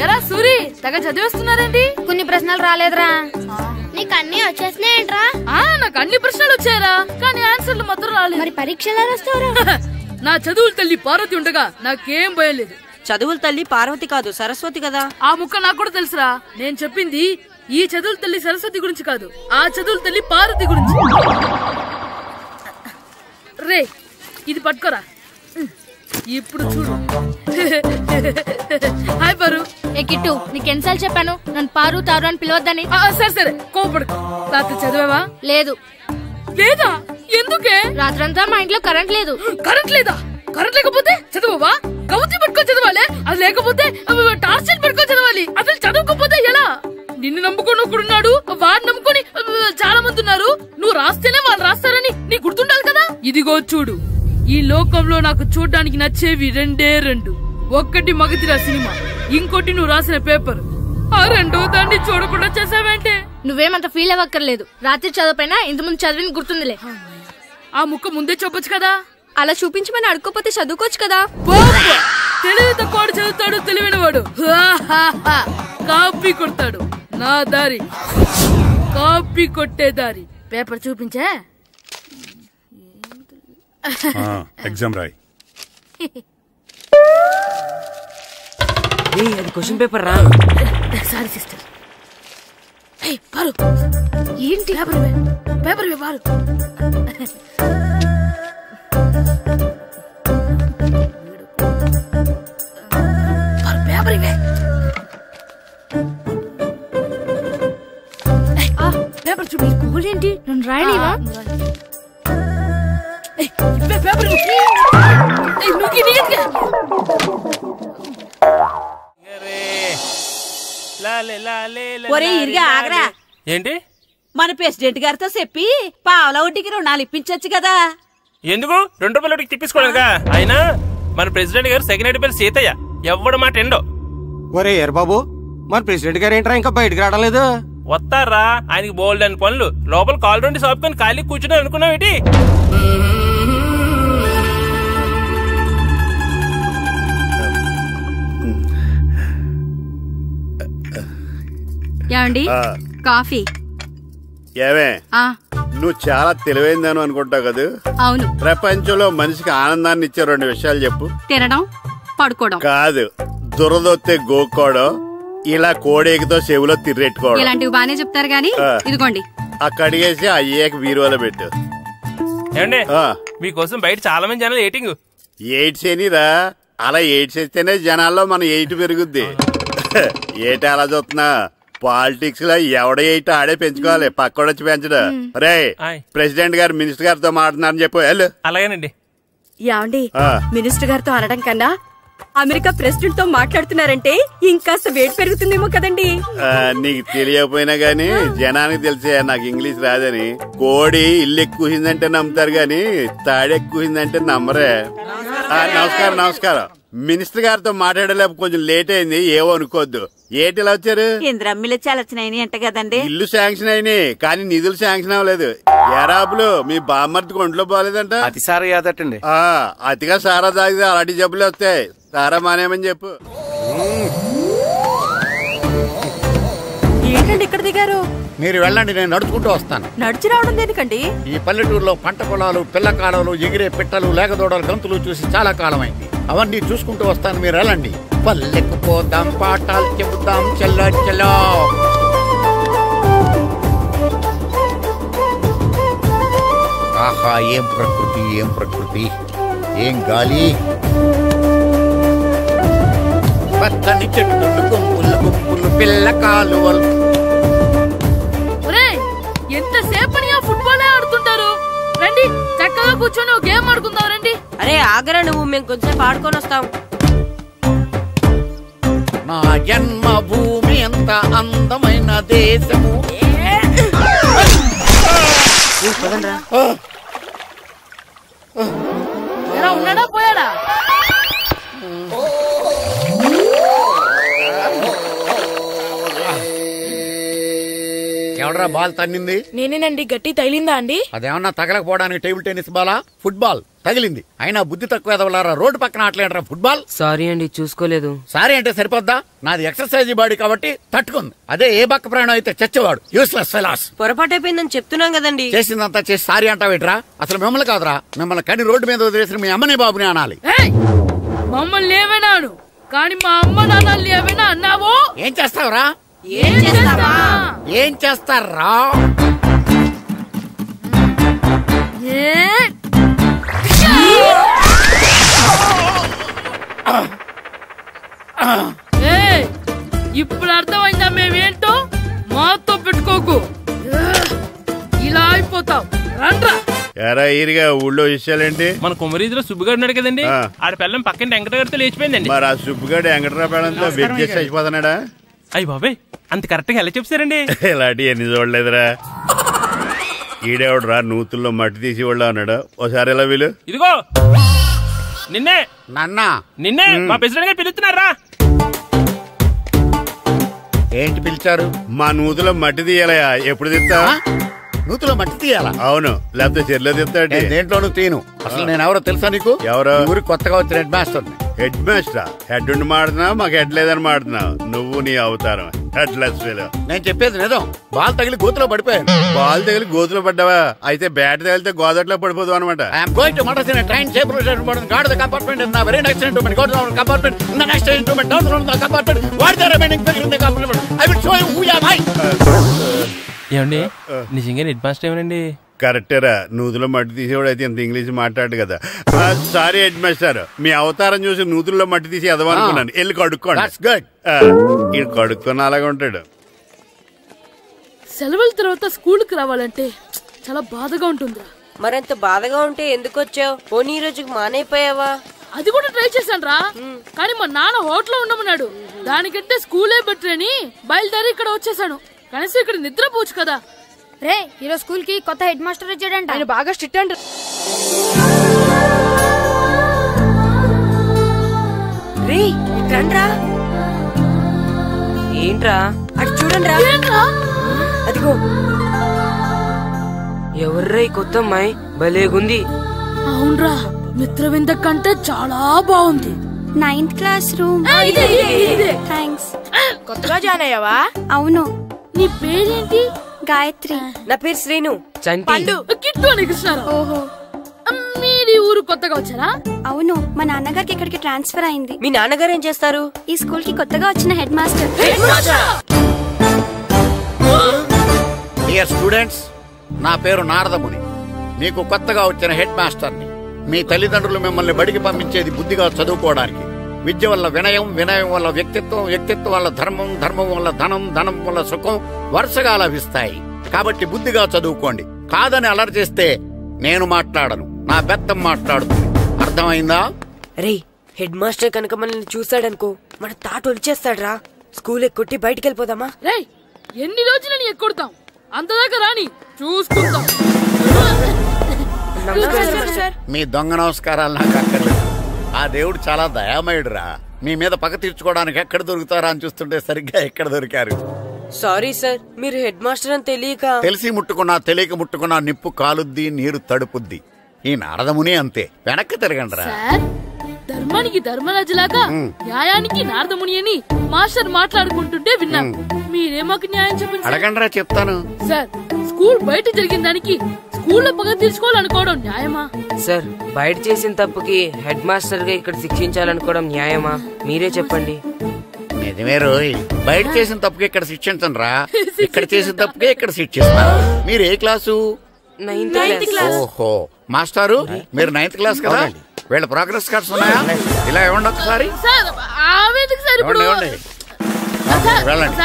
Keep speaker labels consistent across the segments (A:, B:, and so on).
A: ఎరా సూరి తెగ చదివేస్తున్నారండి.
B: కొన్ని ప్రశ్నలు రాలేదురా. నీకు అన్ని వచ్చేసినాయంట్రా?
A: నాకు అన్ని ప్రశ్నలు వచ్చాయరా, కానీ ఆన్సర్లు మాత్రం రాలేదు.
B: మరి పరీక్షలు రాస్తావురా?
A: నా చదువుల తల్లి పార్వతి ఉండగా నాకేం భయం లేదు.
C: చదువుల తల్లి పార్వతి కాదు, సరస్వతి కదా.
A: ఆ ముక్క నాకు కూడా తెలుసురా. నేను చెప్పింది ఈ చదువుల తల్లి సరస్వతి గురించి కాదు, ఆ చదువుల తల్లి పార్వతి గురించి. రే ఇది పట్టుకోరా. ఇప్పుడు చూడు. హాయ్ పారు.
B: ఏ కిట్టు, నీకెన్నిసార్లు చెప్పాను నన్ను పారు తారు అని పిలవద్దని?
A: సరే సరే కోపడుకో. రాత్రి చదివావా?
B: లేదు.
A: లేదా? ఎందుకే?
B: రాత్రంతా మా ఇంట్లో కరెంట్ లేదు.
A: కరెంట్ లేదా? కరెంట్ లేకపోతే చదవవా? కవతి పట్టుకొని చదవాలి. అది లేకపోతే టార్చ్ లైట్ పట్టుకొని చదవాలి. అసలు చదవకపోతే ఎలా? నిన్ను నమ్ముకొని ఒకడున్నాడు, వాడిని నమ్ముకొని చాలా మంది ఉన్నారు. నువ్వు రాస్తేనే వాళ్ళు రాస్తారని నీకు గుర్తుండాలి కదా. ఇదిగో చూడు, ఈ లోకంలో నాకు చూడడానికి నచ్చేవి రెండే రెండు. ఒక్కటి మగతిరా సినిమా, ఇంకోటి నువ్వు రాసిన పేపర్. ఆ రెండో దాన్ని చూడకుండా చేసావేంటే?
B: నువ్వేమంత ఫీల్ అవ్వక్కర్లేదు. రాత్రి చదవపోయినా ఇంతకుముందు చదివిన గుర్తుందిలే.
A: ఆ ముక్క ముందే చెప్పొచ్చు కదా.
B: అలా చూపించమని అడుక్కోపోతే చదువుకోవచ్చు కదా.
A: తెలివి తక్కువ చదువుతాడు, తెలివైన వాడు కాపీ కొడతాడు. నా దారి కాపీ కొట్టే దారి. పేపర్ చూపించే.
D: ఎగ్జామ్ రాయి.
C: అది క్వశ్చన్ పేపర్ రా.
A: Sorry sister. పారు ఏంటి పేపర్ పారు. పేపర్ ఇవే. పేపర్ చూపి.
B: గూగుల్ ఏంటి? నన్ను రాయలేవా?
A: పేపర్
E: ఒరే ఇరిగా ఆగరా.
F: ఏంటి?
E: మన ప్రెసిడెంట్ గారితో చెప్పి పావుల వడ్డీకి రుణాలు ఇప్పించచ్చు కదా.
F: ఎందుకు? 2 రూపాయల వడ్డీకి తిప్పించుకోలేదుగా. అయినా మన ప్రెసిడెంట్ గారు సెకండ్ హెడ్ పేరు సీతయ్య. ఎవ్వడు మాట ఎండో.
G: ఒరే ఎర్ బాబు, మన ప్రెసిడెంట్ గారు ఏంట్రా ఇంకా బయటకు రావడం లేదు?
F: వస్తారా? ఆయనకి బోల్డ్ అని పనులు. లోపల కాలు రెండు సాపుకొని ఖాళీ కూర్చుని అనుకున్నావు ఏంటి?
H: ఏమండి కాఫీ?
D: ఏమే నువ్వు చాలా తెలివైందాను అనుకుంటావు కదా.
H: అవును.
D: ప్రపంచంలో మనిషికి ఆనందాన్ని ఇచ్చే 2 విషయాలు చెప్పు.
H: తినడం, పడుకోవడం.
D: కాదు, దురదొత్తే గోక్కోవడం, ఇలా కోడేకితో చెవులో తిర్రెట్టుకోవడం.
H: ఇలాంటివి బానే చెప్తారు గానీ ఇదిగోండి.
D: కడిగేసి అయ్యాక బీరువాలో పెట్టు.
F: ఏమండి మీకోసం బయట చాలా మంది జనాలు ఎయిటింగ్.
D: ఎయిడ్స్ ఏనిరా? అలా ఎయిడ్స్ వేస్తేనే జనాల్లో మన ఎయిట్ పెరుగుద్ది. ఏటి అలా చూస్తున్నా? పాలిటిక్స్ లో ఎవడ ఎయిట్ ఆడే పెంచుకోవాలి, పక్కడొచ్చి పెంచడు. రే ప్రెసిడెంట్ గారు మినిస్టర్ గారితో మాట్లాడుతున్నారని చెప్పు. వెళ్ళు.
F: అలాగేనండి.
I: యాండి మినిస్టర్ గారితో అనడం కన్నా అమెరికా ప్రెసిడెంట్ తో మాట్లాడుతున్నారంటే ఇంకాస్త వేడి పెరుగుతుందేమో కదండి.
D: నీకు తెలియకపోయినా గానీ జనానికి తెలిసే నాకు ఇంగ్లీష్ రాదని. కోడి ఇల్లు ఎక్కువసిందంటే నమ్ముతారు గాని తాడెక్కువసిందంటే నమ్మరే. నమస్కారం నమస్కారం. మినిస్టర్ గారితో మాట్లాడలేక కొంచెం లేట్ అయింది, ఏవో అనుకోవద్దు. ఏటి ఇలా వచ్చారు?
E: ఇంద్రమ్మిలు చాలా వచ్చినాయి అంట కదండి.
D: ఇల్లు శాంక్షన్ అయినాయి కానీ నిధులు శాంక్షన్ అవ్వలేదు. ఎరాబులు మీ బామ్మర్తికి ఒంట్లో పోలేదంట.
G: అతిసారా యాదటండి.
D: అతిగా సారా తాగితే అలాంటి జబ్బులు వస్తాయి. సారా మానేమని చెప్పు.
I: ఏంటండి ఇక్కడ దిగారు?
J: మీరు వెళ్ళండి, నేను నడుచుకుంటూ వస్తాను.
I: నడిచి రావడం దేనికండి?
J: ఈ పల్లెటూరులో పంట పొలాలు, పిల్ల కాడలు, ఎగిరే పిట్టలు, లేకదోడలు, గంతులు చూసి చాలా కాలమైంది. అవన్నీ చూసుకుంటూ వస్తాను, మీరు వెళ్ళండి. పల్లెకు పోదాం, పాఠాలు చెబుతాం, చల్లో చల్లో. ఆహా, ఏం ప్రకృతి, ఏం ప్రకృతి, ఏం గాలి. పచ్చని చెట్టులు, గుంపులు గుంపులు, పిల్ల కాలువలు.
A: ఎంతసేపని ఆ ఫుట్బాల్ ఆడుతుంటారు. రండి చక్కగా కూర్చొని ఒక గేమ్ ఆడుకుందాం. రండి.
C: అరే ఆగరా నువ్వు, మేము కొంచెం ఆడుకొని వస్తాం.
J: నా జన్మభూమి ఎంత అందమైన దేశము.
A: ఉన్నాడా పోయాడా?
J: ఎవడరా బాల్ తన్నింది?
A: నేనేనండి. గట్టి తగిలిందా అండి?
J: అదేమన్నా తగలకపోవడానికి టేబుల్ టెన్నిస్ బాలా, ఫుట్బాల్ తగిలింది. అయినా బుద్ధి తక్కువ ఎదవలారా, రోడ్డు పక్కన ఆటలేడరా ఫుట్బాల్.
C: సారీ అండి, చూసుకోలేదు.
J: సారీ అంటే సరిపోద్దా? నాది ఎక్సర్సైజ్ బాడీ కాబట్టి తట్టుకుంది. అదే ఏ బక్క ప్రాణం అయితే చచ్చేవాడు. Useless fellas.
C: పొరపాటు అయిపోయిందని చెప్తున్నాం కదండి.
J: చేసిందంతా చేసి సారీ అంటావేట్రా? అసలు మిమ్మల్ని కాదురా, మిమ్మల్ని కని రోడ్డు మీద వదిలేసిన మీ అమ్మని బాబుని అనాలి.
A: మమ్మల్ని ఏమైనాను కానీ మా అమ్మ నాన్నల్ని ఏమైనా అన్నావో
J: ఏం చేస్తావురా? ఏం చేస్తారా?
A: ఇప్పుడు అర్థమైందా మేమేంటో? మాతో పెట్టుకోకు, ఇలా అయిపోతావు. రండ్రా.
D: ఎరా ఈరిగా ఊళ్ళో విషయాలేంటి?
F: మన కుమరీధిలో సుబ్బుగాడు ఉన్నాడు కదండి, ఆడ పిల్లం పక్కన వెంకటగారితో లేచిపోయిందండి.
D: మరి ఆ సుబ్బుగాడు వెంకటరావు పిల్లంతో వెజ్జెస్ అయిపోతున్నాడా?
F: అయ్యి బాబాయ్, అంత కరెక్ట్ గా ఎలా చెప్తారండి?
D: ఇలాంటి ఎన్ని చూడలేదురా. ఈడేవడరా నూతుల్లో మట్టి తీసి వాళ్ళు అన్నాడు. ఓసారి ఎలా వీలు?
F: ఇదిగో నిన్నే
J: నిన్నే
F: మా ప్రెసిడెంట్ గారు పిలుస్తున్నారా?
J: ఏంటి పిలిచారు?
D: మా నూతులో మట్టి తీయాలయా. ఎప్పుడు తీస్తా?
J: నూతులో మట్టి తీయాలా?
D: అవును, లేకపోతే చెర్లో తీస్తాడు.
J: దేంట్లోనూ తీను. అసలు నేను ఎవరో తెలుసా నీకు?
D: ఎవరో?
J: ఊరికి కొత్తగా వచ్చిన head master.
D: Head master? Head ఉండి మాడుతున్నావు, మాకు హెడ్ లేదని మాడుతున్నావు. నువ్వు నీ అవతారం హెడ్లెస్ ఫెలో.
J: నేను చెప్పేది నిజం. బాల్ తగిలి గోతులో పడిపోయాను.
D: బాల్ తగిలి గోతులో పడ్డావా? అయితే బ్యాట్ తగిలితే గోదట్లో పడిపోదు అనమాట.
J: Train compartment very next compartment next compartment what the remaining compartment I will show you who am I.
F: ఏమండి నిజంగా హెడ్ మాస్టర్ ఏమనండి?
D: కరెక్టేరా, నూతులో మట్టి తీసేవాడు అయితే ఇంత ఇంగ్లీష్ మాట్లాడు కదా. సారీ హెడ్ మాస్టర్, మీ అవతారం చూసి నూతుల్లో మట్టి తీసి ఎదవనుకున్నాను. వెళ్ళి కడుక్కోండి. ఈడు కడుక్కొని అలాగే ఉంటాడు.
A: సెలవుల తర్వాత స్కూల్ కి రావాలంటే చాలా బాధగా ఉంటుందిరా.
C: మరింత బాధగా ఉంటే ఎందుకు వచ్చావు? పోనీ ఈ రోజుకి మానైపోయావా?
A: అది కూడా ట్రై చేశాను రా, కానీ మా నాన్న హోటల్లో ఉండమన్నాడు. దానికంటే స్కూలే బెటర్ అని బయలుదేరి ఇక్కడ వచ్చేసాను. కనీసం ఇక్కడ నిద్రపోవచ్చు కదా.
B: రే, ఈరోజు స్కూల్ కి కొత్త హెడ్ మాస్టర్ వచ్చాడంట.
A: ఆయన బాగా స్ట్రిక్ట్ అంట.
C: రే రండ్రా. ఏంట్రా అటు చూడండి రా. అదిగో ఎవర్రా ఈ కొత్త అమ్మాయి? భలేగుంది.
A: అవునరా, మిత్రవింద కంటే చాలా బాగుంది.
B: 9th class room. థ్యాంక్స్.
A: కొత్తగా జాయిన్ అయ్యావా?
B: అవును.
A: నీ పేరేంటి?
B: గాయత్రి.
C: నా పేరు శ్రీను.
A: పండు. కిట్టు అని కృష్ణారావు. ఓహో, మీరు ఊరు కొత్తగా వచ్చారా?
B: అవును, మా నాన్నగారికి ఇక్కడికి ట్రాన్స్ఫర్ అయింది.
C: మీ నాన్నగారు ఏం చేస్తారు?
B: ఈ స్కూల్ కి కొత్తగా వచ్చిన హెడ్ మాస్టర్.
J: డియర్ స్టూడెంట్స్, నా పేరు నారదముని. మీకు కొత్తగా వచ్చిన హెడ్ మాస్టర్ని. మీ తల్లిదండ్రులు మిమ్మల్ని బడికి పంపించేది బుద్ధిగా చదువుకోవడానికి. విద్య వల్ల వినయం, వినయం వల్ల వ్యక్తిత్వం, వ్యక్తిత్వం వల్ల ధర్మం, ధర్మం వల్ల ధనం, ధనం వల్ల సుఖం వరుసగా లభిస్తాయి. కాబట్టి బుద్ధిగా చదువుకోండి. కాదని అలర్ చేస్తే నేను మాట్లాడను, నా బెత్తం మాట్లాడుతుంది. అర్థమైందా?
C: రే, హెడ్ మాస్టర్ కనుక మనల్ని చూసాడనుకో మన తాట వచ్చేస్తాడ్రా. స్కూల్ ఎక్కొట్టి బయటికి వెళ్ళిపోదామా?
A: రే, ఎన్ని రోజులని ఎక్కొడతాం? అంతదాకా రాని చూసుకుంటాం.
J: మీ దొంగ నమస్కారాలు నాకు అక్కర్లేదు. ఆ దేవుడు చాలా దయామయుడురా. మీ మీద పగ తీర్చుకోవడానికి ఎక్కడ దొరుకుతారా అని చూస్తుంటే సరిగ్గా ఎక్కడ దొరికారు.
C: సారీ సార్, మీరు హెడ్ మాస్టర్ అని తెలియక.
J: తెలిసి ముట్టుకున్నా తెలియక ముట్టుకున్నా నిప్పు కాలుద్ది, నీరు తడుపుద్ది. ఈ నారదముని అంతే. వెనక్కి తిరగండి రా.
A: ధర్మానికి ధర్మరాజులాగా న్యాయానికి నారదముని అని మాస్టర్ మాట్లాడుకుంటుంటే విన్నాం. మీరే మాకు న్యాయం చెప్పండి.
J: అడగండి రా, చెప్తాను.
A: సార్, స్కూల్ బయట జరిగిన దానికి స్కూల్లో పగ తీర్చుకోవాలనుకోవడం న్యాయమా?
C: సార్, బయట చేసిన తప్పుకి హెడ్ మాస్టర్ గా ఇక్కడ శిక్షించాలనుకోవడం న్యాయమా? మీరే చెప్పండి.
J: నిజమే రోయ్, బయట చేసిన తప్పుకి ఇక్కడ శిక్షించండి రా. ఇక్కడ చేసిన తప్పుకే ఇక్కడ శిక్షిస్తారు. మీరు ఏ క్లాసు?
C: 9th class.
J: ఓహో, మాస్టారు మీరు 9th క్లాస్ కదా? వీళ్ళ ప్రోగ్రెస్ కార్డ్స్ ఉన్నాయా? ఇలా ఇవ్వండి ఒకసారి. వెళ్ళండి.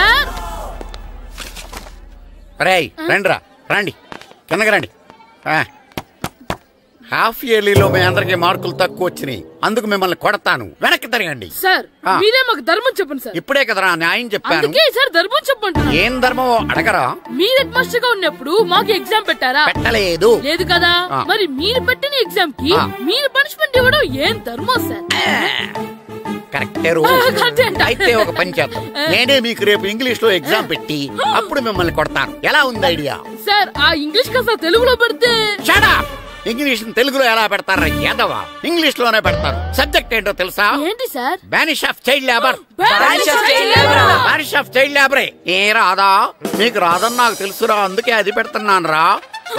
J: రేయ్ రండి రా, రండి కిందకి రండి. హాఫ్ ఇయర్లీలో మీ అందరికి మార్కులు తక్కువ వచ్చినాయి, అందుకు మిమ్మల్ని కొడతాను. వెనక్కి తిరగండి.
A: సార్, మీరే మాకు ధర్మం చెప్పండి సార్.
J: ఇప్పుడే కదరా న్యాయం చెప్పాను.
A: సార్, ధర్మం చెప్పండి.
J: ఏం ధర్మం అడగరా?
A: మీరు హెడ్ మాస్టర్ గా ఉన్నప్పుడు మాకు ఎగ్జామ్ పెట్టారా?
J: పెట్టలేదు.
A: లేదు కదా? మరి మీరు పెట్టిన ఎగ్జామ్ కి మీరు పనిష్మెంట్ ఇవ్వడం ఏం ధర్మం సార్?
J: కరెక్టే అయితే ఒక పని చేద్దాం, నేనే మీకు రేపు ఇంగ్లీష్ లో ఎగ్జామ్ పెట్టి అప్పుడు మిమ్మల్ని కొడతాను. ఎలా ఉంది ఐడియా?
A: సార్ ఆ ఇంగ్లీష్ కాస్త తెలుగులో పెడితే.
J: Shut up! ఇంగ్లీష్ తెలుగులో ఎలా పెడతారా యాదవా? ఇంగ్లీష్ లోనే పెడతారు. సబ్జెక్ట్ ఏంటో తెలుసా?
A: ఏంటి sir?
J: Banish of child labour. Banish of child లేబరే. ఏ రాదా? మీకు రాదని నాకు తెలుసురా, అందుకే అది పెడుతున్నాను రా.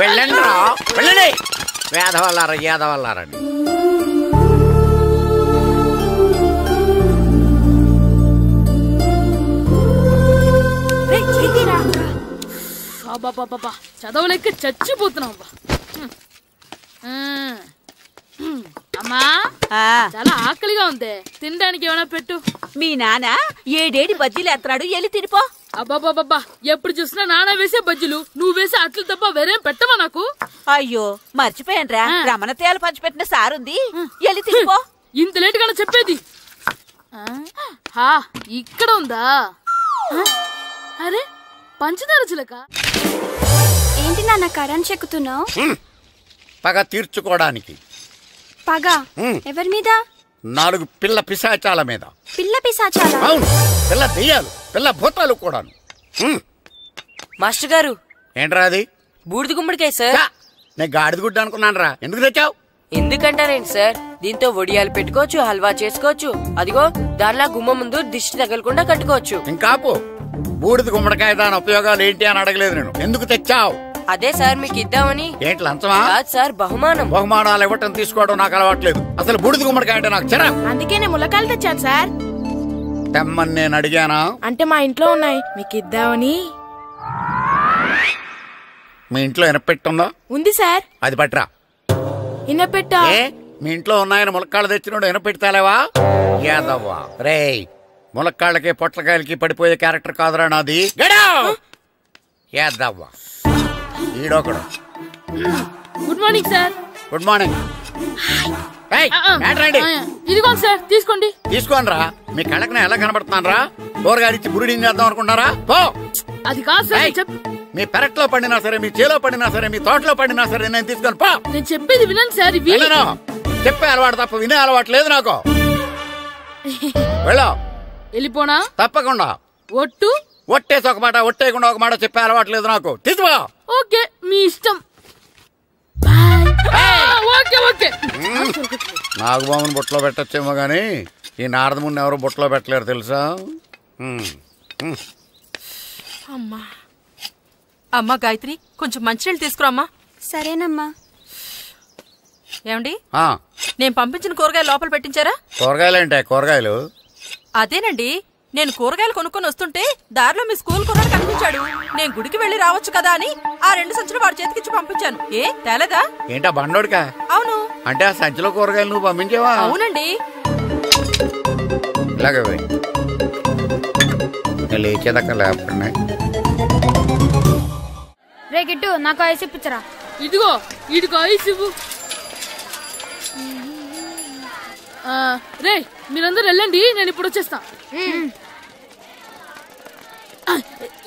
J: వెళ్ళండి రా, వెళ్ళండి. వేదవల్లారా యాదవల్లారని.
A: చదవలేక చచ్చిపోతున్నాం. అమ్మా చాలా ఆకలిగా ఉంది, తినడానికి ఏమైనా పెట్టు.
E: మీ నాన్న 7 బజ్జీలు ఎత్తాడు, ఎల్లి తినిపో.
A: అబ్బాబాబా ఎప్పుడు చూసినా నాన్న వేసే బజ్జీలు, నువ్వు వేసే అట్లు తప్ప వేరేం పెట్టవా నాకు?
E: అయ్యో మర్చిపోయానురా, రమణ తేలు పంచిపెట్టిన సారుంది, ఎల్లి తినిపో.
A: ఇంత లేట్ గా చెప్పేది. ఇక్కడ ఉందా? అరే పంచదార చిలక.
K: ఏంటి నాన్న కరెంట్ చెక్కుతున్నావు?
J: పగ తీర్చుకోవడానికి.
K: పగ ఎవరి మీద?
J: 4 పిల్ల పిశాచాల మీద.
K: పిల్ల పిశాచాల?
J: అవును, పిల్ల దెయ్యాలు, పిల్ల భూతాలు కూడా.
C: మాస్టర్ గారు
J: ఏంట్రా అది?
C: బూడిద గుమ్మడికాయ సార్.
J: నేను గాడిద గుడ్డ అనుకున్నాను రా. ఎందుకు తెచ్చావు?
C: ఎందుకంటారేంటి సార్, దీంతో వడియాలు పెట్టుకోవచ్చు, హల్వా చేసుకోవచ్చు. అదిగో దానిలా గుమ్మ ముందు దిష్టి తగలకుండా కట్టుకోవచ్చు.
J: ఇంకాపు, బూడిద గుమ్మడికాయ దాని ఉపయోగాలు ఏంటి అని అడగలేదు నేను. ఎందుకు తెచ్చావు?
C: అదే సార్ మీకు ఇద్దామని.
J: ఏంటి లంచమా?
C: కాదు సార్, బహుమానం.
J: బహుమానాలు ఇవ్వటం తీసుకోవడం నాకు అలవాట్లేదు. అసలు బూడిద గుమ్మడికాయ అంటే నాకు చిరా.
L: అందుకే నేను ములకాయలు తెచ్చాను సార్.
J: తెమ్మని నేను అడిగానా?
L: అంటే మా ఇంట్లో ఉన్నాయి, మీకు ఇద్దామని.
J: మీ ఇంట్లో ఎనపెట్టుందా?
L: ఉంది సార్.
J: అది పట్రా.
L: ఇనపెట్టా?
J: మీ ఇంట్లో ఉన్నాయని ములక్కాళ్ళు తెచ్చినోడు ఎనపెట్టాలేవా? యాదవ్వా రేయ్, ములక్కాళ్ళకి పొట్లకాయలకి పడిపోయే క్యారెక్టర్ కాదురా నాది. యాదవ్వా ఈడొకడు.
A: Good morning sir.
J: Good morning.
A: ఇదిగో సార్ తీసుకోండి.
J: తీసుకోండి రా. మీ కళ్ళకి ఎలా కనబడుతున్నాను రా? కూరగాయలిచ్చి బురిడింగ్ చేద్దాం అనుకుంటారా? పో.
A: అది కాదు సార్.
J: మీ పెరట్లో పండినా సరే, మీ చేలో పండినా సరే, మీ తోటలో పండినా సరే నేను తీసుకొని పో.
A: నేను చెప్పేది వినండి సార్.
J: చెప్పే అలవాటు తప్ప వినే అలవాటు లేదు నాకు. వెళ్ళా.
A: వెళ్ళిపోనా?
J: తప్పకుండా.
A: ఒట్టు?
J: ఒట్టేసి ఒక మాట, ఒట్టేయకుండా ఒక మాట చెప్పే అలవాటు లేదు నాకు. తీసుకో.
A: ఓకే మీ ఇష్టం.
J: నాగబాబుని బొట్లో పెట్టచ్చేమో గాని ఈ నారదముని ఎవరు బొట్లో పెట్టలేరు తెలుసా?
M: అమ్మా గాయత్రి, కొంచెం మంచినీళ్ళు తీసుకురామ్మా.
K: సరేనమ్మా.
M: ఏమండి, నేను పంపించిన కూరగాయలు లోపల పెట్టించారా?
J: కూరగాయలు ఏంటే? కూరగాయలు
M: అదేనండి, నేను కూరగాయలు కొనుక్కొని వస్తుంటే దారిలో మీ స్కూల్ కుర్రాడు కనిపించాడు. నేను గుడికి వెళ్లి రావచ్చు కదా అని ఆ 2 సంచులు వాడి చేతికిచ్చి పంపించాను. ఏ తేలేదా?
J: ఏంటా బండోడికా?
M: అవును.
J: అంటే ఆ సంచిలో కూరగాయలు నువ్వు పంపించావా?
M: అవునండి.
J: ఇలాగే లేచేదాకా లేకుండా.
B: రే గిట్టు, నాకు ఐస్ ఇప్పించరా.
A: ఇదిగో ఇదిగో ఐస్ ఇవ్వు. రే మీరందరూ వెళ్ళండి, నేను ఇప్పుడు వచ్చేస్తా.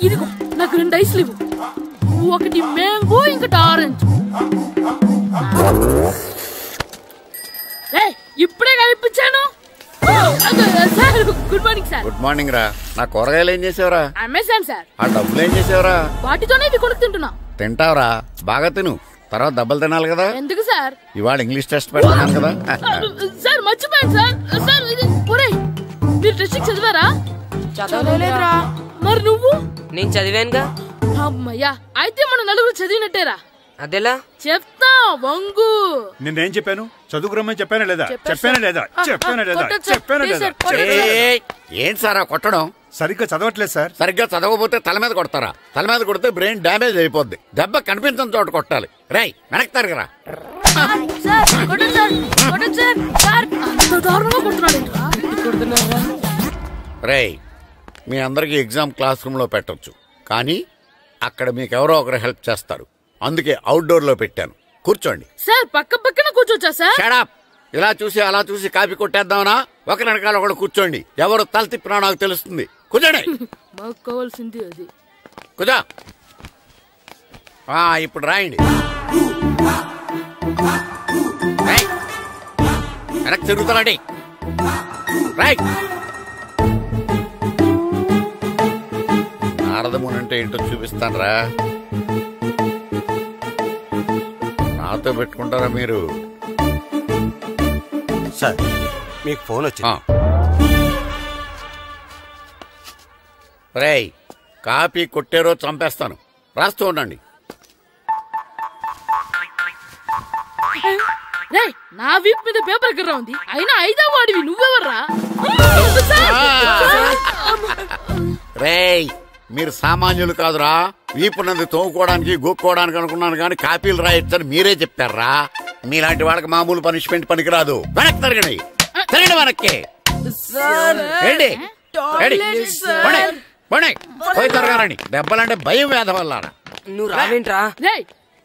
A: ఇదిగో నాకు 2 ఐస్లు ఇవ్వు. ఒకటి మ్యాంగో, ఇంకటి ఆరెంజ్. ఇప్పుడే ఇప్పించాను. Good morning sir.
J: Good morning రా. నా కూరగాయలు ఏం చేసావురా?
A: Amazon sir.
J: ఆ డబ్బులు ఏం చేసావురా?
A: వాటితోనే ఇవి కొనుక్కు తింటున్నా.
J: తింటావురా, బాగా తిను. తర్వాత దెబ్బలు తినాలి కదా.
A: ఎందుకు సార్?
J: ఇవాళ ఇంగ్లీష్ టెస్ట్ పెడతాను కదా.
A: సార్ మర్చిపోయాను సార్. సార్ మీరు టెస్టింగ్ చదివారా?
C: చదవలేదురా.
A: మరి నువ్వు?
C: నేను చదివానుగా.
A: అమ్మయ్యా, అయితే మన నలుగురు చదివినట్టేరా.
C: అదెలా?
A: చెప్తా వంగు.
N: నేనేం చెప్పాను? చదువుకురమ్మని చెప్పానా లేదా? చెప్పానా లేదా? చెప్పానా లేదా? చెప్పానా లేదా?
J: ఏంటి సార్ కొట్టడం?
N: సరిగ్గా చదవట్లేదు సార్.
J: సరిగ్గా చదవకపోతే తల మీద కొడతారా? తల మీద కొడితే బ్రెయిన్ డ్యామేజ్ అయిపోద్ది. దెబ్బ కనిపించిన చోట కొట్టాలి. రై వెనక్కి తరగరా. రేయ్, మీ అందరికి ఎగ్జామ్ క్లాస్ రూమ్ లో పెట్టొచ్చు, కానీ అక్కడ మీకు ఎవరో ఒకరు హెల్ప్ చేస్తారు. అందుకే అవుట్డోర్ లో పెట్టాను. కూర్చోండి.
A: సార్ పక్క పక్కన కూర్చోచ్చా సార్?
J: Shut up. ఇలా చూసి అలా చూసి కాపీ కొట్టేద్దామనా? ఒకరి వెనకాల ఒకడు కూర్చోండి. ఎవరు తల తిప్పినా నాకు తెలుస్తుంది. కూర్చోండి.
A: మాకు కావాల్సింది అది.
J: కూర్చో. ఇప్పుడు రాయండి. వెనక్కి తిరుగుతారండి. రైట్. నారదముని అంటే ఏంటో చూపిస్తాను రా. నాతో పెట్టుకుంటారా మీరు?
G: సార్ మీకు ఫోన్ వచ్చింది.
J: రేయ్, కాపీ కొట్టారో చంపేస్తాను. రాస్తూ ఉండండి.
A: నా వీప్ మీద పేపర్ కర్ర ఉంది, అయినా 5వ వాడివి నువ్వెవర్రా?
J: రేయ్, మీరు సామాన్యులు కాదురా. వీపునంది తోముకోవడానికి గోక్కోవడానికి అనుకున్నాను కానీ కాపీలు రాయొచ్చని మీరే చెప్పారా. మీలాంటి వాళ్ళకి మామూలు పనిష్మెంట్ పనికిరాదు. వెనక్కి తిరగండి, తిరగండి వెనక్కి. పోయి తిరగారండి. దెబ్బలంటే భయం వేద వల్ల.
C: నువ్వు రావేంట్రా?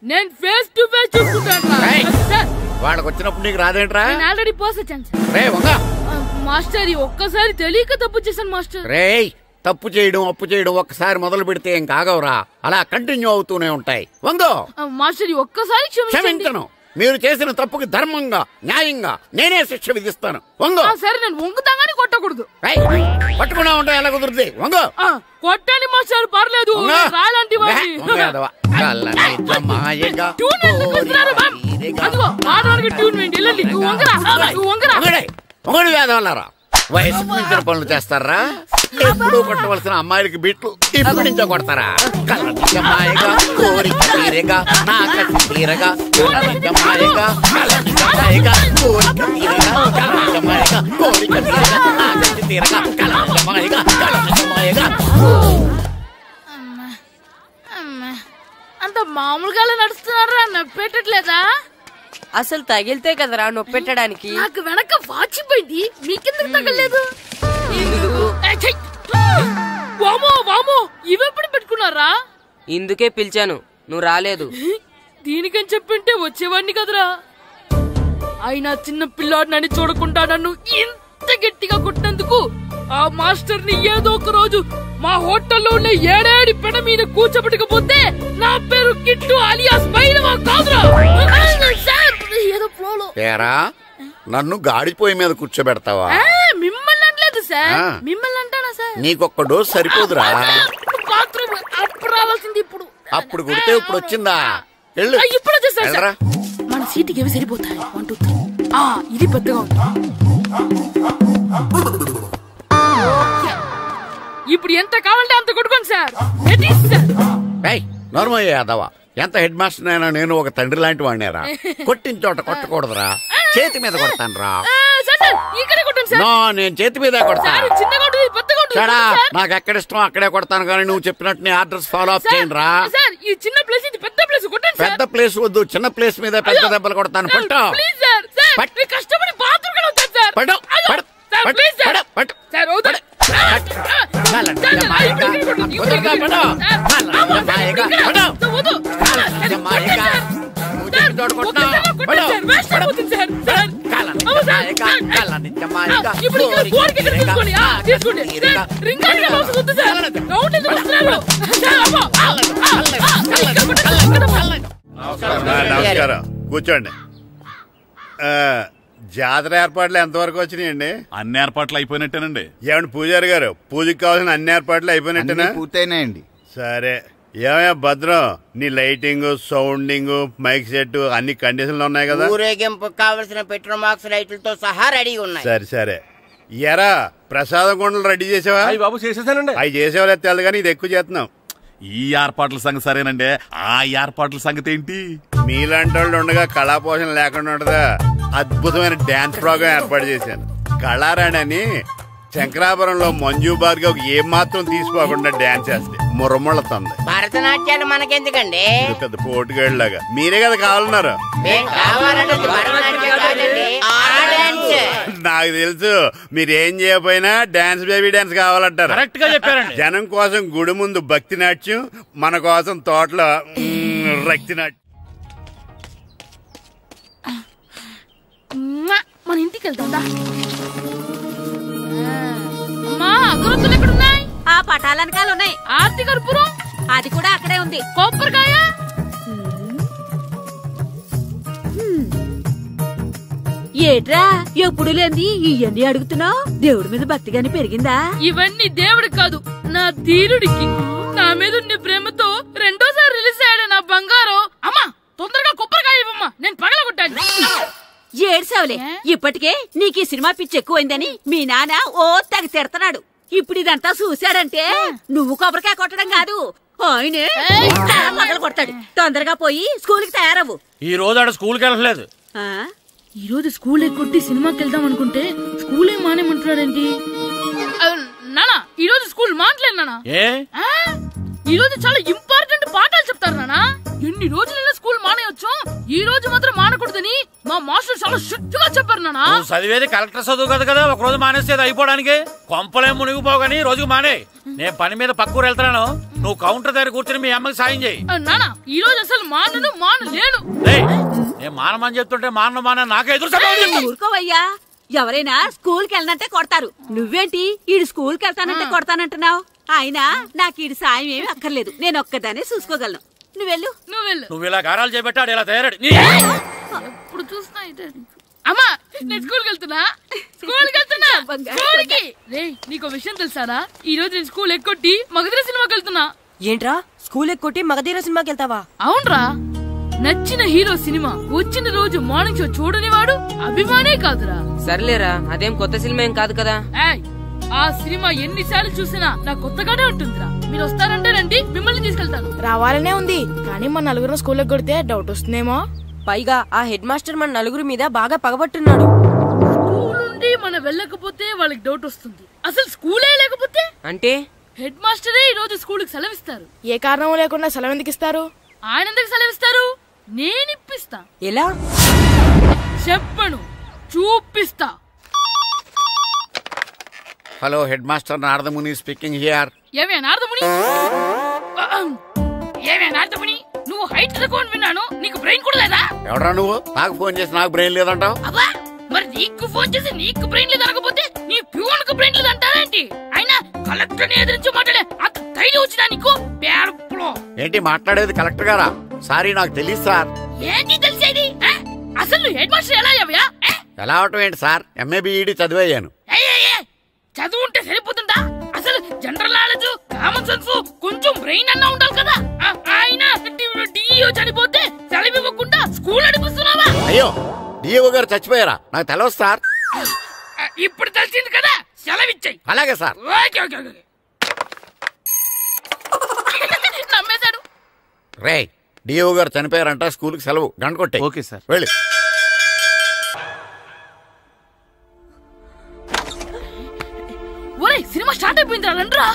A: నేను ఫేస్ టు ఫేస్ చూసుకుంటాను.
J: వాళ్ళకి వచ్చినప్పుడు నీకు రాదేంట్రా?
A: ఆల్రెడీ పోస్ వచ్చాను
J: రే వంగా.
A: మాస్టర్ ఒక్కసారి తెలియక తప్పు చేశాను మాస్టర్.
J: రేయ్, తప్పు చేయడం అప్పు చేయడం ఒక్కసారి మొదలు పెడితే ఏం కాగవరా. అలా కంటిన్యూ అవుతూనే ఉంటాయి. వందో.
A: మాస్టర్ ఒక్కసారి
J: క్షమించను. మీరు చేసిన తప్పుకి ధర్మంగా న్యాయంగా నేనే శిక్ష విధిస్తాను. వంగో.
A: సరే, నేను వంగుతాగానే కొట్టకూడదు.
J: పట్టుకున్నా ఉంటా ఎలా కుదురుతుంది? వంగో.
A: కొట్టండి మాస్టర్, పర్లేదు. రాలాంటి
J: వేదవల్లారా, వయసుకు మించిన పనులు చేస్తారా? ఎప్పుడూ కొట్టవలసిన అమ్మాయిలకి బిట్లు ఇప్పుడు నుంచో కొడతారా? కళ్ళనిజమాయగా కోరిక తీరగా నా కసి తీరగా కళ్ళనిజమాయగా కళ్ళనిజమాయగా కోరిక తీరగా కళ్ళనిజమాయగా కోరిక తీరగా నా కసి తీరగా కళ్ళనిజమాయగా కళ్ళనిజమాయగా.
A: అంత మామూలుగా నడుస్తున్నారా? నొప్పెట్టట్లేదా?
C: అసలు తగిలితే కదరా నొప్పెట్టడానికి.
A: నాకు వెనక వాచిపోయింది, మీకెందుకు తగలేదు? వామో వామో, ఇవెప్పుడు పెట్టుకున్నారా?
C: ఇందుకే పిలిచాను, నువ్వు రాలేదు.
A: దీనికని చెప్పింటే వచ్చేవాడిని కదరా. అయినా చిన్న పిల్లాడినని చూడకుండా నన్ను ఇంత గట్టిగా కొట్టినందుకు ఆ మాస్టర్ ని ఏదో ఒక రోజు మా హోటల్లో ఉన్న 7 పెడ మీద కూర్చోబెట్టకపోతే నా పేరు కిట్టు అలియాస్ బైరవా కాదురా. ఏదో ఫ్లోలో.
J: నన్ను గాడిపోయి మీద కూర్చోబెడతావా?
A: మిమ్మల్ని అనలేదు సార్, మిమ్మల్ని అంటానా సార్?
J: నీకొక్క డోస్ సరిపోదురా.
A: బాత్రూమ్ అప్పుడు రావాల్సింది ఇప్పుడు.
J: అప్పుడు కొడితే ఇప్పుడు వచ్చిందా?
A: ఇప్పుడు వచ్చేసారా? మన సీటుకి ఏవి సరిపోతాయి? 1 2 3. ఇది పెద్దగా ఉంది. ఇప్పుడు ఎంత కావాలంటే అంత కొట్టుకోండి సార్.
J: నార్మల్ యాదవా, ఎంత హెడ్ మాస్టర్ అయినా నేను ఒక తండ్రి లాంటి వాడినేరా. కొట్టిన చోట కొట్టకూడదురా, చేతి మీద కొడతాను రా. నేను చేతి మీద కొడతాను. నాకు ఎక్కడ ఇష్టం అక్కడే కొడతాను, కానీ నువ్వు చెప్పినట్టు నీ ఆర్డర్స్ ఫాలో అప్ చేయండి రా. పెద్ద ప్లేస్ వద్దు, చిన్న ప్లేస్ మీద పెద్ద దెబ్బలు కొడతాను. పట్టు
D: నమస్కారం, కూర్చోండి. జాతర ఏర్పాట్లు ఎంతవరకు వచ్చినాయండి?
N: అన్ని ఏర్పాట్లు అయిపోయినట్టేనండి.
D: ఏమండి పూజారి గారు, పూజకి కావాల్సిన అన్ని ఏర్పాట్లు అయిపోయినట్టేనా?
N: పూర్తయినాయండి.
D: సరే, ఏమయ్యా భద్రం, నీ లైటింగ్, సౌండింగ్, మైక్ సెట్ అన్ని కండిషన్లు ఉన్నాయి కదా?
O: ఊరేగింపు కావలసిన పెట్రోల్ మార్క్స్ లైట్లతో సహా రెడీ ఉన్నాయి.
D: సరే సరే. ఎరా ప్రసాదం కొండలు రెడీ చేసావా?
G: బాబు చేసేసానండి.
D: అవి చేసేవాళ్ళు తెలు కానీ ఇది ఎక్కువ చేస్తున్నాం.
N: ఈ ఏర్పాట్ల సంగతి సరేనండి, ఆ ఏర్పాట్ల సంగతి ఏంటి?
D: మీలాంటి వాళ్ళు ఉండగా కళాపోషణ లేకుండా ఉండదా? అద్భుతమైన డాన్స్ ప్రోగ్రాం ఏర్పాటు చేశాను. కళారాణి అని శంకరాపురంలో మంజు భార్గవ్ ఏం మాత్రం తీసుకోకుండా డాన్స్ చేస్తే మురముళ్ళతుంది.
O: భరతనాట్యాలు మనకెందుకండి?
D: పెద్ద పోటుగాళ్ళలాగా మీరే కదా కావాలన్నారు. నాకు తెలుసు, మీరేం చేయకపోయినా డాన్స్ బేబీ డాన్స్ కావాలంటారు.
F: కరెక్ట్ గా చెప్పారండి.
D: జనం కోసం గుడి ముందు భక్తి నాట్యం, మన కోసం తోటలో రక్తి నాట్యం.
A: మన ఇంటికి వెళ్తా. అమ్మా, అగరొత్తులు ఎక్కడున్నాయి?
M: ఆ పటాలనకాలు ఉన్నాయి.
A: ఆర్తి కర్పూరం
M: అది కూడా అక్కడే ఉంది.
A: కొబ్బరికాయ
E: ఏట్రా ఎప్పుడు లేని ఇవన్నీ అడుగుతున్నావు? దేవుడి మీద భక్తి గాని పెరిగిందా?
A: ఇవన్నీ దేవుడికి కాదు, నా ధీరుడికి. నా మీద ఉన్న ప్రేమతో రెండోసారి రిలీజ్ అయ్యాడు నా బంగారం. అమ్మా తొందరగా కొబ్బరికాయ ఇవ్వమ్మా, నేను పగలగొట్టాను.
E: ఏడ్సావులే, ఇప్పటికే నీకు ఈ సినిమా పిచ్చి ఎక్కువైందని మీ నాన్న ఓ తెగ తిడతాడు. ఇప్పుడు ఇదంతా చూశాడంటే నువ్వు కొబ్బరికాయ కొట్టడం కాదు, ఆయనే పగల కొడతాడు. తొందరగా పోయి స్కూల్ కి తయారవ్వు.
J: ఈ రోజు ఆడ స్కూల్ కి వెళ్ళలేదు.
A: ఈ రోజు స్కూల్ కొట్టి సినిమాకి వెళ్దాం అనుకుంటే స్కూల్ ఏం మానేమంటున్నాడేంటి? నానా ఈ రోజు స్కూల్ మానట్లేదు నానా. ఈ రోజు చాలా ఇంపార్టెంట్ పాఠాలు చెప్తారు నానా. ఎన్ని రోజులైనా స్కూల్ మానేయొచ్చు, ఈ రోజు మాత్రం మానకూడదని మా మాస్టర్ చాలా స్ట్రిక్ట్ గా చెప్పారు నానా.
J: చదివేది కలెక్టర్ చదువు కదా కదా, ఒక రోజు మానేసేది అయిపోవడానికి. కొంపలేం మునిగిపోగాని రోజుకు మానే. నేను పని మీద పక్కూరు వెళ్తాను, నువ్వు కౌంటర్ దగ్గర కూర్చొని మీ అమ్మకి సాయం చేయి.
A: నానా ఈ రోజు అసలు మానలేను.
J: నేను మానమని చెప్తుంటే మాన నాకే ఎదురు.
E: ఊరుకోవయ్యా, ఎవరైనా స్కూల్ కి వెళ్ళనంటే కొడతారు. నువ్వేంటి ఈడు స్కూల్ కి వెళ్తానంటే కొడతానంటున్నావు? అయినా నాకు ఈడు సాయం ఏమి అక్కర్లేదు, నేను ఒక్కదానే చూసుకోగలను. నువ్వెళ్ళు.
J: నువ్వు ఇలా గారాలు చేపెట్టాడు ఇలా తయారాడు.
A: ఎప్పుడు చూసినా అమ్మా నేను స్కూల్కి వెళ్తున్నా. నీకు విషయం తెలుసారా? ఈ రోజు నేను స్కూల్ ఎక్కొట్టి మగధీర సినిమాకి వెళ్తున్నా.
C: ఏంట్రా స్కూల్ ఎక్కొట్టి మగధీర సినిమాకి వెళ్తావా?
A: అవునరా, నచ్చిన హీరో సినిమా వచ్చిన రోజు మార్నింగ్ షో చూడని వాడు అభిమానే కాదురా.
C: సర్లేరా, అదేం కొత్త సినిమా ఏం కాదు కదా.
A: ఆ సినిమా ఎన్నిసార్లు చూసినా నాకు కొత్తగానే ఉంటుందిరా. మీరు వస్తారంటే రండి, మిమ్మల్ని తీసుకెళ్తాను.
L: రావాలనే ఉంది, కానీ మన నలుగురు స్కూల్కి కొడితే డౌట్ వస్తుందేమో.
C: పైగా ఆ హెడ్ మాస్టర్ మన నలుగురు మీద బాగా పగబట్టున్నాడు.
A: స్కూల్ నుండి మనం వెళ్ళకపోతే వాళ్ళకి డౌట్ వస్తుంది. అసలు స్కూలే లేకపోతే
C: అంటే
A: హెడ్ మాస్టరే ఈ రోజు స్కూల్ కి సెలవిస్తారు.
L: ఏ కారణం లేకుండా సెలవు ఎందుకు ఇస్తారు?
A: ఆయన ఎందుకు సెలవిస్తారు? నేను ఇప్పిస్తా.
C: ఎలా
A: చెప్పను, చూపిస్తా.
J: Hello, head master Naradamuni speaking here.
A: ఏమే నారదముని? నువ్వు హైట్ తక్కువ విన్నాను, నీకు బ్రెయిన్ కూడా లేదా?
J: ఎవడా నువ్వు? నాకు ఫోన్ చేసి నాకు బ్రెయిన్ లేదంటావు?
A: మరి నీకు ఫోన్ చేసి నీకు బ్రెయిన్ లేదనకపోతే నీ ప్యూన్ కు బ్రెయిన్ లేదంటారేంటి? అయినా కలెక్టర్ ని ఎదిరించి మాట్లాడే అంత ధైర్యం వచ్చినా నీకు?
J: ఏంటి మాట్లాడేది కలెక్టర్ గారా? సారీ, నాకు తెలియదు సార్.
A: ఏంటి తెలిసేది? అసలు హెడ్ మాస్టర్ ఎలా అయ్యావా?
J: ఎలా అవటం ఏంటి సార్, ఎంఏబిఈడి చదివయ్యాను.
A: చదువు ఉంటే సరిపోతుందా? అసలు జనరల్ నాలెడ్జ్, కామన్ సెన్స్, కొంచెం బ్రెయిన్ అన్నా ఉండాలి కదా. ఆయన డిఇఓ చనిపోతే సెలవు ఇవ్వకుండా స్కూల్ నడిపిస్తున్నావా?
J: అయ్యో, డిఇఓ గారు చచ్చిపోయారా? నాకు తెలియదు సార్.
A: ఇప్పుడు తెలిసింది కదా, సెలవిచ్చాయి.
J: అలాగే సార్.
A: నమ్మేశాడు.
J: రే, డిఇఓ గారు చనిపోయారంట, స్కూల్ కి సెలవు, గంట కొట్టే.
G: ఓకే సార్,
J: వెళ్ళి.
A: ఒరే సినిమా స్టార్ట్ అయిపోయిందిరా, రండ్రా.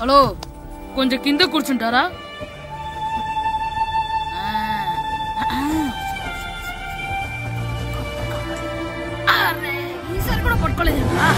A: హలో, కొంచెం కింద కూర్చుంటారా? ఈసారి కూడా పట్టుకోలేదా?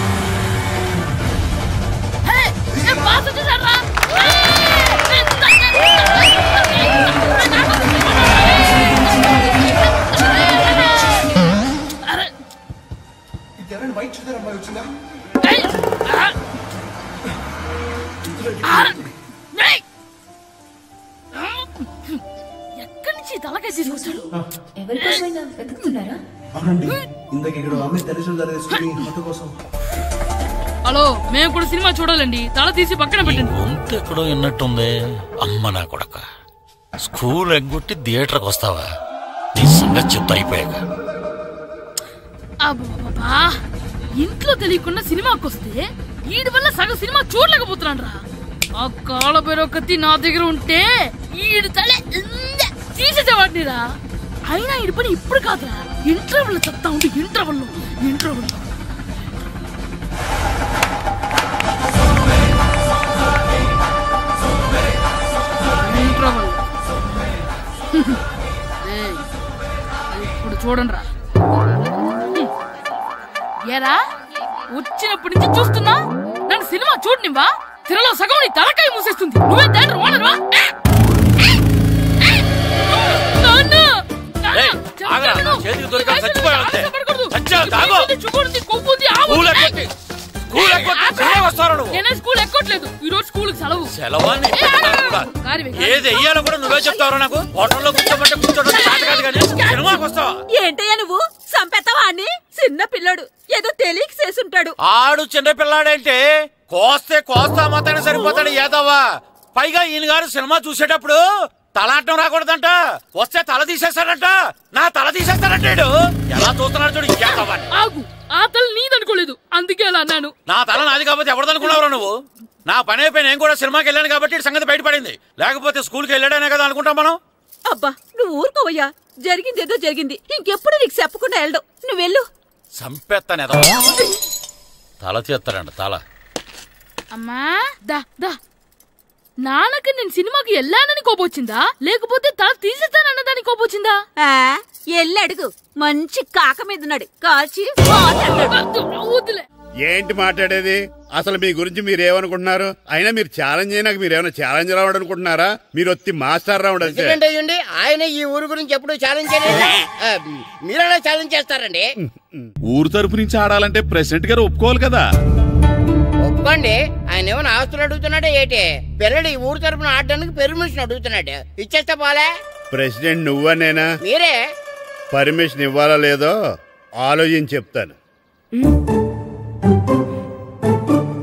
A: ఎక్కడి నుంచి తలకాయ తీసుకొచ్చాడు? హలో, మేము కూడా సినిమా చూడాలండి, తల తీసి పక్కన పెట్టండి.
P: ఎక్కడో విన్నట్టుంది. అమ్మ నా కొడక, స్కూల్ ఎగ్గొట్టి థియేటర్కి వస్తావా? నీ సంగతి చెప్తా అయిపోయాక.
A: అబ్బా, ఇంట్లో తెలియకుండా సినిమాకి వస్తే వీడి వల్ల సగం సినిమా చూడలేకపోతున్నాను రా. ఆ కాళ్ళ బెరొకతి నా దగ్గర ఉంటే ఈడు తలే తీసేసేవాడిని రా. అయినా ఈడి పని ఇప్పుడు కాదురా, ఇంటర్వెల్ చెప్తా ఉంటే ఇంటర్వెల్ ఇప్పుడు చూడండి రా. ఏరా, వచ్చినప్పటి నుంచి చూస్తున్నా, నన్ను సినిమా చూడనివ్వా? తిరలో సగం నీ తలకాయ మూసేస్తుంది. నువ్వే థియేటర్ ఓనర్వా?
P: చేతికి దొరికా చచ్చిపోయావు అంతే. చచ్చావు, తాగు. స్కూల్ ఎక్కొట్టి వస్తావు నువ్వు.
A: స్కూల్ ఎక్కట్లేదు ఈ రోజు స్కూల్ సెలవు.
P: సెలవాన్ని ఏది వెయ్యాలో కూడా నువ్వే చెప్తావు. నాకు హోటల్లో కూర్చోమంటే కూర్చోడం చేత కాదు కానీ సినిమాకి వస్తావా?
E: ఏంటయ్యా నువ్వు చంపేస్తావా అని? చిన్న పిల్లాడు ఏదో తెలియక చేసుంటాడు.
P: ఆడు చిన్న పిల్లాడంటే కోస్తా మాత్రమే సరిపోతాడు ఏదవ్వా. పైగా ఈయన గారు సినిమా చూసేటప్పుడు తలాటం రాకూడదంట, వస్తే తల తీసేస్తాడంట. నా తల తీసేస్తాడంటాడు. ఎలా చూస్తున్నాడు చూడు.
A: ఆగు, ఆ తల నీదనుకోలేదు అందుకే అలా అన్నాను.
P: నా తల నాది కాబట్టి ఎవరిదనుకున్నావురా నువ్వు? నా పని అయిపోయి నేను కూడా సినిమాకి వెళ్ళాను కాబట్టి సంగతి బయటపడింది. లేకపోతే స్కూల్కి వెళ్ళాడనే కదా అనుకుంటాం మనం.
E: అబ్బా నువ్వు ఊరుకోవయ్యా. జరిగిందేదో జరిగింది. ఇంకెప్పుడు నీకు చెప్పకుండా వెళ్ళడు. నువ్వు వెళ్ళు.
P: సంపెత్తాను ఏదో తల తీస్తాడంట తల.
A: అమ్మా దా దా. నాన్నకి నేను సినిమాకి వెళ్ళానని కోపొచ్చిందా లేకపోతే తల తీసేస్తానన్నదాని కోపొచ్చిందా?
E: ఎల్లి అడుగు. మంచి కాక మీద ఉన్నాడు. కాల్చి
D: ఏంటి మాట్లాడేది? అసలు మీ గురించి మీరేమనుకుంటున్నారు? అయినా మీరు ఛాలెంజ్ అయినాక మీరు ఏమైనా ఛాలెంజ్ రావడం అనుకుంటున్నారా? మీరు వచ్చి మాస్టర్ రావడం
O: అయ్యండి. ఆయన ఈ ఊరు గురించి ఎప్పుడు ఛాలెంజ్ చేయలేదు. మీరైనా ఛాలెంజ్ చేస్తారండి.
Q: ఊరు తరపు నుంచి ఆడాలంటే ప్రెసిడెంట్ గారు ఒప్పుకోవాలి కదా.
O: ఒప్పుకోండి. ఆయన ఏమైనా ఆస్తులు అడుగుతున్నాడే ఏంటి? పిల్లడు ఈ ఊరు తరపున ఆడడానికి పెర్మిషన్ అడుగుతున్నాడు. ఇచ్చేస్తే పోలే.
D: ప్రెసిడెంట్ నువ్వా నేనా?
O: మీరే.
D: పర్మిషన్ ఇవ్వాలా లేదో ఆలోచించి చెప్తాను.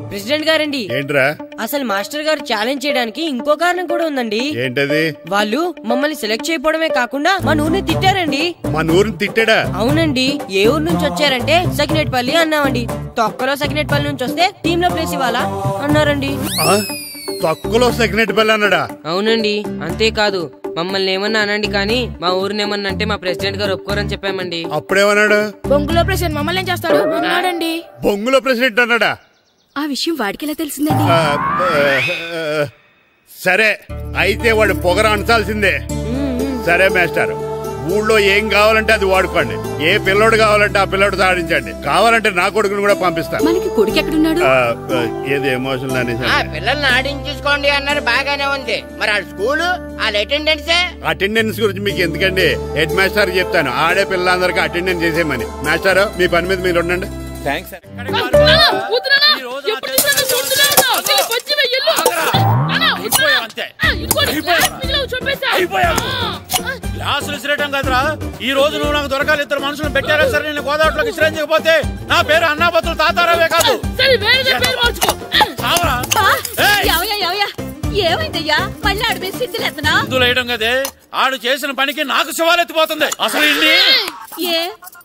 C: ప్రెసిడెంట్ గారండి.
D: ఏంట్రా?
C: అసలు మాస్టర్ గారు ఛాలెంజ్ చేయడానికి ఇంకో కారణం కూడా ఉందండి.
D: ఏంటది?
C: వాళ్ళు మమ్మల్ని సెలెక్ట్ చేయకపోవడమే కాకుండా మన ఊరిని తిట్టారండి.
D: మన ఊరిని తిట్టాడా?
C: అవునండి. ఏ ఊరు నుంచి వచ్చారంటే సకినేట్పల్లి అన్నామండి. తొక్కలో సకినేట్పల్లి నుంచి వస్తే టీమ్ లో ప్లేస్ ఇవ్వాలా అన్నారండి.
D: తొక్కలో సకినేట్పల్లి అన్నాడా?
C: అవునండి. అంతేకాదు మమ్మల్ని ఏమన్నా అనండి కానీ మా ఊరిని ఏమన్నా అంటే మా ప్రెసిడెంట్ గారు ఒప్పుకోరని చెప్పామండి.
D: అప్పుడేమన్నాడు?
L: బొంగులో ప్రెసిడెంట్ మమ్మల్ని ఏం చేస్తాడు అన్నాడండి.
D: బొంగులో ప్రెసిడెంట్ అన్నాడా?
I: ఆ విషయం వాడికి ఎలా తెలిసిందండి?
D: సరే అయితే వాడు పొగర అనసాల్సిందే. సరే మాస్టర్, ఊళ్ళో ఏం కావాలంటే అది వాడుకోండి. ఏ పిల్లోడు కావాలంటే ఆ పిల్లోడు సాధించండి. కావాలంటే నా కొడుకుని కూడా పంపిస్తాను.
I: మనకి కొడుకు ఎక్కడున్నాడు?
D: ఏది ఎమోషనల్ అనేసి
O: పిల్లల్ని ఆడించేసుకోండి అన్నారు. బాగానే ఉంది. మరి ఆ స్కూల్ వాళ్ళ
D: అటెండెన్స్ గురించి మీకు ఎందుకండి? హెడ్ మాస్టర్ చెప్తాను. ఆడే పిల్లలందరికీ అటెండెన్స్ చేసేయమని. మాస్టర్ మీ పని మీద మీరు ఉండండి.
Q: థ్యాంక్స్.
P: క్లాసులు విసిరేయటం కదరా. ఈ రోజు నువ్వు నాకు దొరకాలి. ఇద్దరు మనుషులు పెట్టారా సరే. నేను గోదావరిలోకి విసిరించకపోతే నా పేరు అన్నాబతులు తాతారావే కాదు.
E: ఏమైందయ్యా? మళ్ళీ ఆడు మీద సిద్ధులు ఎత్తనా?
P: సిద్ధులు వేయడం కదే. ఆడు చేసిన పనికి నాకు శివాలెత్తిపోతుంది. అసలు
E: ఏ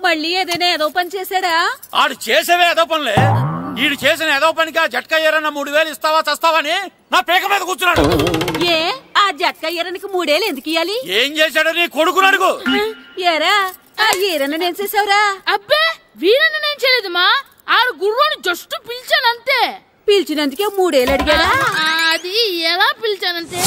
E: మళ్ళీ ఏదైనా ఏదో పని చేశాడా?
P: ఆడు చేసేవే ఏదో పనులే. ఈడు చేసిన ఏదో పనికి ఆ జట్కా ఎరన్న 3000 ఇస్తావా చస్తావని నా పేక మీద కూర్చున్నాడు.
E: ఏ ఆ జట్కా ఎరనికి 3000 ఎందుకు ఇయ్యాలి?
P: ఏం చేశాడో నీ కొడుకుని అడుగు.
E: ఏరా ఆ ఈరన్న నేను చేసావురా?
A: అబ్బే వీరన్న నేను చేయలేదు మా. ఆడు గుర్రాన్ని జస్ట్ పిలిచానంతే.
E: పిలిచినందుకే 3000 అడిగాడా?
A: అది ఎలా పిలిచానంతే.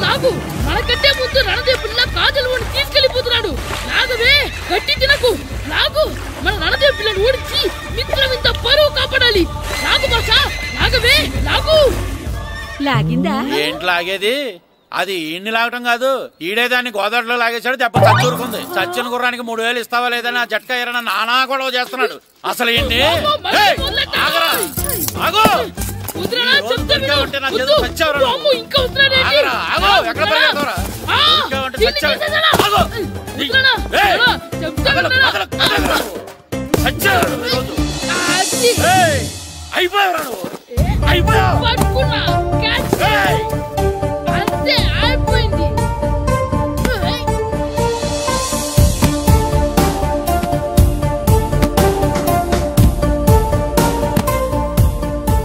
A: నాగు మనకంటే ముందు రణదేవ్ పిల్ల కాజల్ ఓడి తీసుకెళ్లిపోతున్నాడు. నాగవే గట్టి తినకు. నాగు మన రణదేవ్ పిల్లను ఓడించి మిత్రం ఇంత పరువు కాపాడాలి. నాగు భాష నాగవే నాగు.
E: లాగిందా?
P: ఏంటి లాగేది? అది ఈయన్ని లాగటం కాదు. ఈడే దాన్ని గోదావరిలో లాగేశాడు. దెబ్బ చచ్చూరుకుంది. చచ్చిన గుర్రానికి 3000 ఇస్తావా లేదని ఆ జట్కా ఎరన నానా గొడవ చేస్తున్నాడు. అసలు ఏంటి?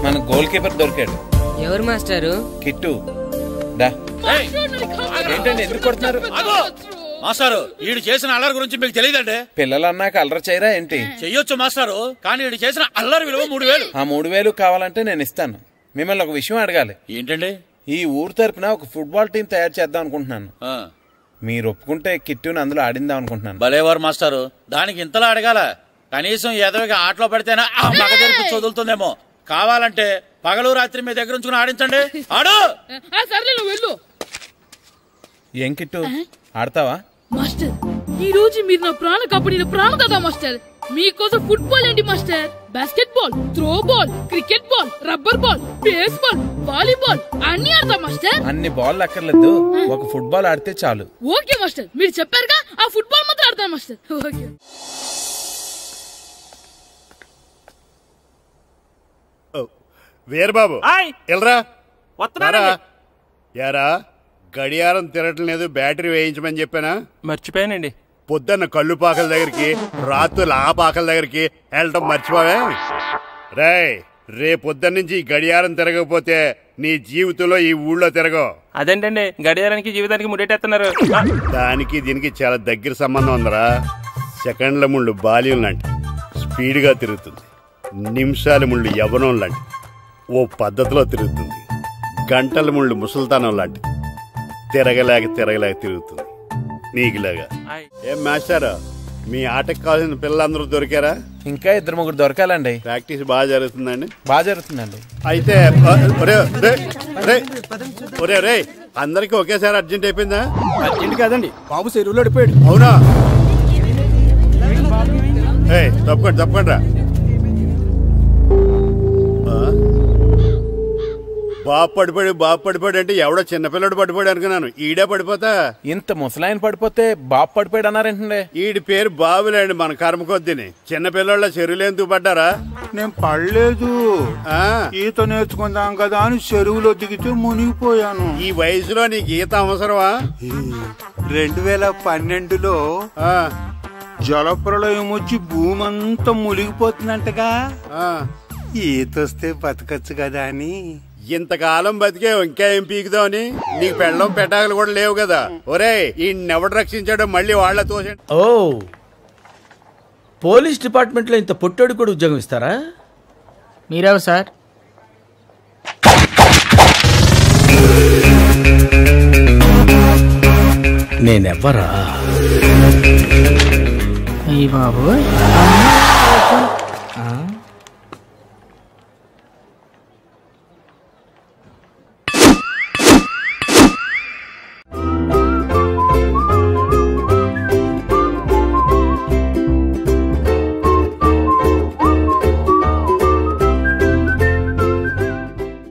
Q: మన గోల్ కీపర్ దొరికాడు.
C: ఎవరు మాస్టారు?
Q: కిట్టు. ఏంటండి ఎందుకు కొడుతున్నారు?
P: మాస్టారు ఈడు చేసిన అల్లరి గురించి మీకు తెలియదండి.
Q: పిల్లలు అన్నాక అల్లరి చేయరా ఏంటి?
P: చెయ్యొచ్చు మాస్టారు, కానీ ఈడు చేసిన అల్లరి విలువ 3000.
Q: ఆ 3000 కావాలంటే నేను ఇస్తాను. మిమ్మల్ని ఒక విషయం అడగాలి.
P: ఏంటండి?
R: ఈ ఊరు తరపున ఒక ఫుట్బాల్ టీం తయారు చేద్దాం అనుకుంటున్నాను. మీరు ఒప్పుకుంటే కిట్టుని అందులో ఆడిందాం అనుకుంటున్నాను.
P: భలేవారు మాస్టారు, దానికి ఇంతలా అడగాల? కనీసం ఎదవిగా ఆటలో పడితేనే ఆ మగ తెరిపి చదువుతుందేమో. కావాలంటే పగలు రాత్రి మీ దగ్గర ఉంచుకుని ఆడించండి. ఆడు.
A: సర్లే నువ్వు వెళ్ళు.
R: ఏం కిట్టు ఆడతావా?
A: మాస్టర్, ఈ రోజు మీరు నా ప్రాణ కాపాడిన ప్రాణం కదా మాస్టర్. మీకోసం ఫుట్బాల్ ఏంటి master, basket ball, throw ball, cricket ball, rubber ball, base ball, volleyball అన్ని ఆడతా మాస్టర్.
R: అన్ని బాల్ అక్కర్లేదు, ఒక ఫుట్బాల్ ఆడితే చాలు.
A: ఓకే మాస్టర్, మీరు చెప్పారుగా, ఆ ఫుట్బాల్ మాత్రం ఆడతాను మాస్టర్. ఓకే.
D: వీరబాబు ఎల్రా యారా, గడియారం తిరగటం లేదు, బ్యాటరీ వేయించమని చెప్పానా?
F: మర్చిపోయానండి.
D: పొద్దున్న కళ్ళు పాకల దగ్గరికి, రాత్రులు ఆ పాకల దగ్గరికి వెళ్ళటం మర్చిపోవే. రేపొద్దున్న నుంచి ఈ గడియారం తిరగకపోతే నీ జీవితంలో ఈ ఊళ్ళో తిరగవు.
F: అదేంటండి గడియారానికి జీవితానికి ముడేటేస్తున్నారు?
D: దానికి దీనికి చాలా దగ్గర సంబంధం ఉందరా. సెకండ్ల ముళ్ళు బాల్యం లాంటి స్పీడ్గా తిరుగుతుంది, నిమిషాల ముళ్ళు యవ్వనం లాంటి ఓ పద్ధతిలో తిరుగుతుంది, గంటల ముళ్ళు ముసల్తానం లాంటి తిరగలేక తిరుగుతుంది నీకులాగా. ఏం మాస్టర్, మీ ఆటకు కావాల్సిన పిల్లలందరూ దొరికారా?
R: ఇంకా 2-3 దొరకాలండి.
D: ప్రాక్టీస్ బాగా జరుగుతుందండి?
R: బాగా జరుగుతుందండి.
D: అయితే రే అందరికి ఒకేసారి అర్జెంట్ అయిపోయిందా?
G: అర్జెంట్ కాదండి, బాబు చెరువులో అడిపోయాడు.
D: అవునా? తప్పకుండా రా. బాబు పడిపోయాడు అంటే ఎవడో చిన్నపిల్లడు పడిపోయాడు అనుకున్నాను. ఈడే పడిపోతా.
R: ఇంత ముసలాయన పడిపోతే బాబు పడిపోయాడు అన్నారేంటండి?
D: ఈడి పేరు బాబులేండి, మన కర్మ కొద్దిని. చిన్నపిల్లల చెరువులు ఎందుకు పడ్డారా?
N: నేను పడలేదు, ఈత నేర్చుకుందాం కదా అని చెరువులో దిగితే మునిగిపోయాను.
D: ఈ వయసులో నీకు ఈత అవసరమా?
N: 2012లో జలప్రళయం వచ్చి భూమి అంతా మునిగిపోతుందంటగా. ఈత వస్తే బతకచ్చు కదా అని.
D: ఇంతకాలం బతికే ఇంకా ఏం పీకుదామని? నీకు పెళ్ళం పెట్టాకలు కూడా లేవు కదా. ఒరే, ఈయనెవడు రక్షించాడో మళ్ళీ వాళ్ళ తోసండి.
S: ఓ, పోలీస్ డిపార్ట్మెంట్ లో ఇంత పొట్టోడు కూడా ఉద్యోగం ఇస్తారా?
L: మీరెవరు సార్?
S: నేనెవ్వరా?
L: అయ్య బాబు.